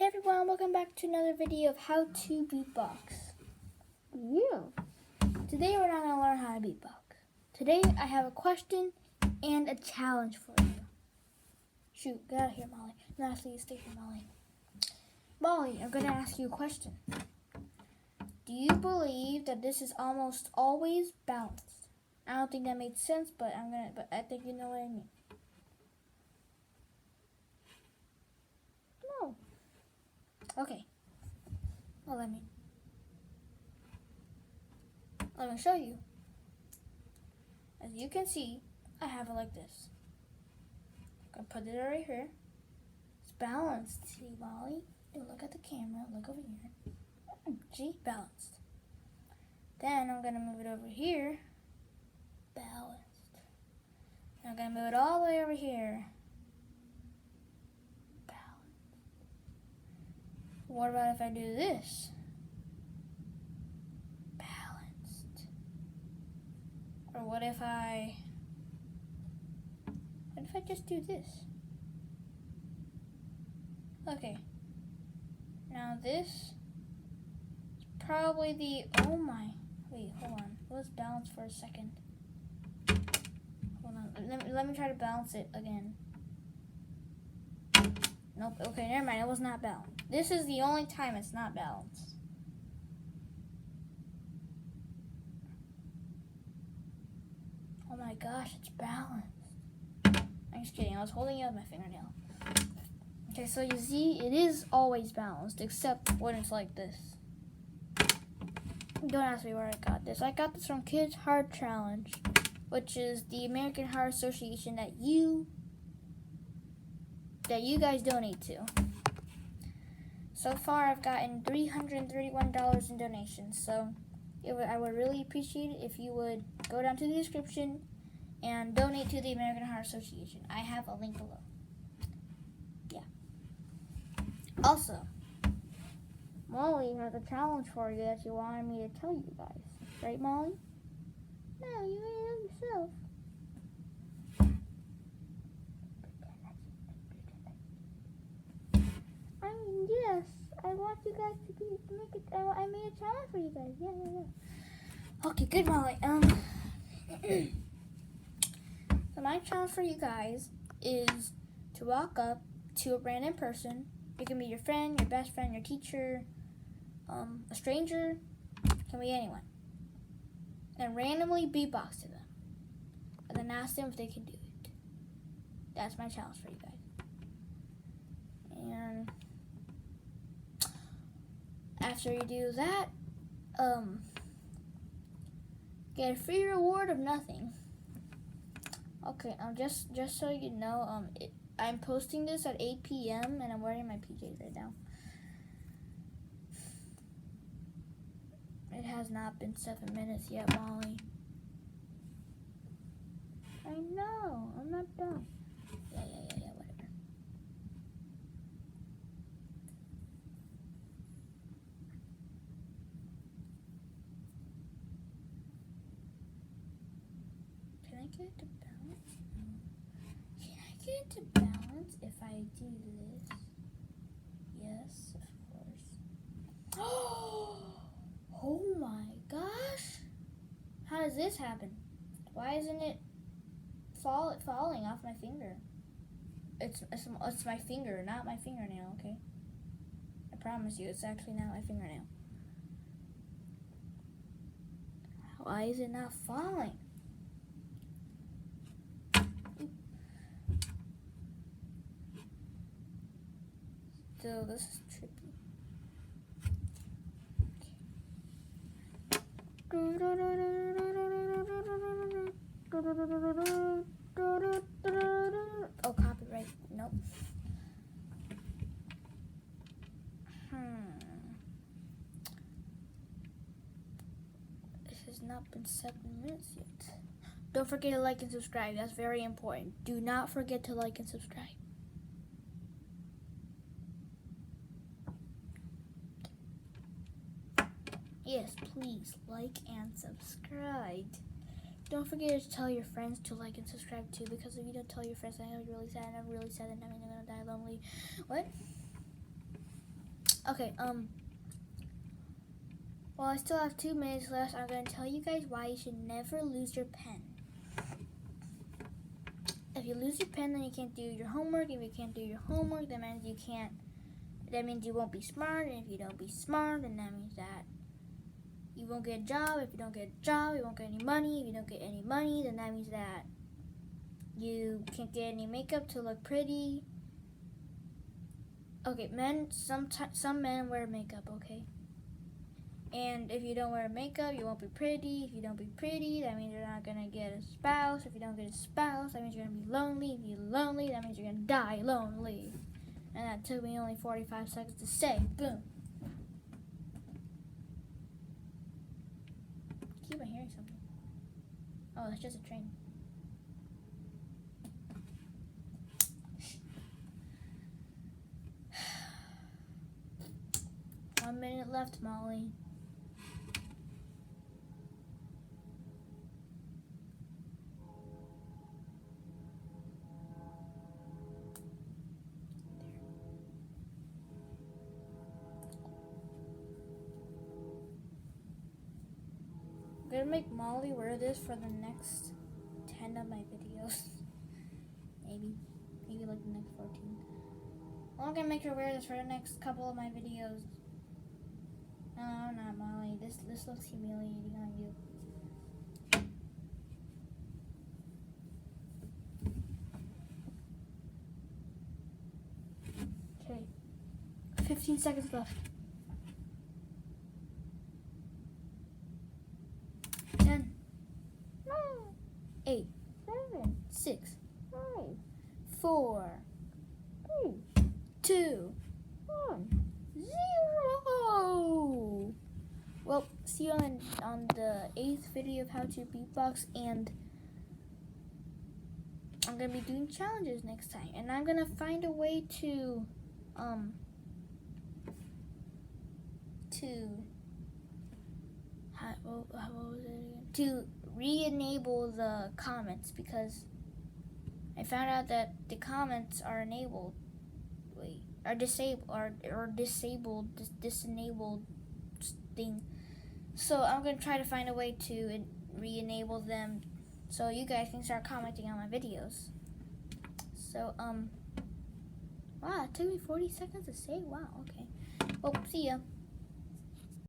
Hey everyone, welcome back to another video of how to beatbox. Today we're not going to learn how to beatbox. Today I have a question and a challenge for you. Shoot, get out of here, Molly. No, actually, stay here, Molly. Molly, I'm going to ask you a question. Do you believe that this is almost always balanced? I don't think that made sense, but I think you know what I mean. No. Okay. Well, let me show you. As you can see, I have it like this. I'm gonna put it right here. It's balanced. See, Molly? Look at the camera. Look over here. See? Balanced. Then I'm gonna move it over here. Balanced. I'm gonna move it all the way over here. Balanced. What about if I do this? Or what if I just do this? Okay. Now this is probably the, oh my, wait, hold on. Let's balance for a second. Hold on, let me try to balance it again. Nope, okay, never mind, it was not balanced. This is the only time it's not balanced. Oh my gosh, it's balanced. I'm just kidding, I was holding it with my fingernail. Okay, so you see, it is always balanced, except when it's like this. Don't ask me where I got this. I got this from Kids Heart Challenge, which is the American Heart Association that you guys donate to. So far, I've gotten $331 in donations, so I would really appreciate it if you would go down to the description and donate to the American Heart Association. I have a link below. Yeah. Also, Molly has a challenge for you that she wanted me to tell you guys. Right, Molly? No, you made it up yourself. I mean, yes. I want you guys to make it. I made a challenge for you guys. Yeah. Okay, good, Molly. So my challenge for you guys is to walk up to a random person. It can be your friend, your best friend, your teacher, a stranger. It can be anyone. And randomly beatbox to them. And then ask them if they can do it. That's my challenge for you guys. And after you do that, get a free reward of nothing. Okay, just so you know, I'm posting this at 8 p.m. and I'm wearing my PJs right now. It has not been 7 minutes yet, Molly. I know, I'm not done. Yeah, whatever. Can I get it to balance? No. Can I get it to balance if I do this? Yes, of course. Oh my gosh! How does this happen? Why isn't it falling off my finger? It's my finger, not my fingernail, okay? I promise you, it's actually not my fingernail. Why is it not falling? So this is trippy. Oh, copyright. Nope. This has not been 7 minutes yet. Don't forget to like and subscribe. That's very important. Do not forget to like and subscribe. Yes, please like and subscribe. Don't forget to tell your friends to like and subscribe too, because if you don't tell your friends, I know you're really sad, and I'm really sad, and I'm gonna die lonely. What? Okay, well, I still have 2 minutes left. I'm going to tell you guys why you should never lose your pen. If you lose your pen, then you can't do your homework. If you can't do your homework, that means you can't. That means you won't be smart. And if you don't be smart, then that means that you won't get a job. If you don't get a job, you won't get any money. If you don't get any money, then that means that you can't get any makeup to look pretty. Okay, men. Some men wear makeup. Okay. And if you don't wear makeup, you won't be pretty. If you don't be pretty, that means you're not gonna get a spouse. If you don't get a spouse, that means you're gonna be lonely. If you're lonely, that means you're gonna die lonely. And that took me only 45 seconds to say. Boom. I keep on hearing something. Oh, that's just a train. One minute left, Molly. I'm gonna make Molly wear this for the next 10 of my videos. Maybe like the next 14. I'm gonna make her wear this for the next couple of my videos. No, I'm not, Molly. This looks humiliating on you. Okay. 15 seconds left. 10, 9, 8, 7, 6, 5, 4, 3, 2, 1, 0. Well, see you on the 8th video of how to beatbox, and I'm gonna be doing challenges next time, and I'm gonna find a way to what was it again? To re-enable the comments, because I found out that the comments are enabled. Disenabled thing. So I'm gonna try to find a way to re-enable them, so you guys can start commenting on my videos. So wow, it took me 40 seconds to say. Wow. Okay. Well, see ya.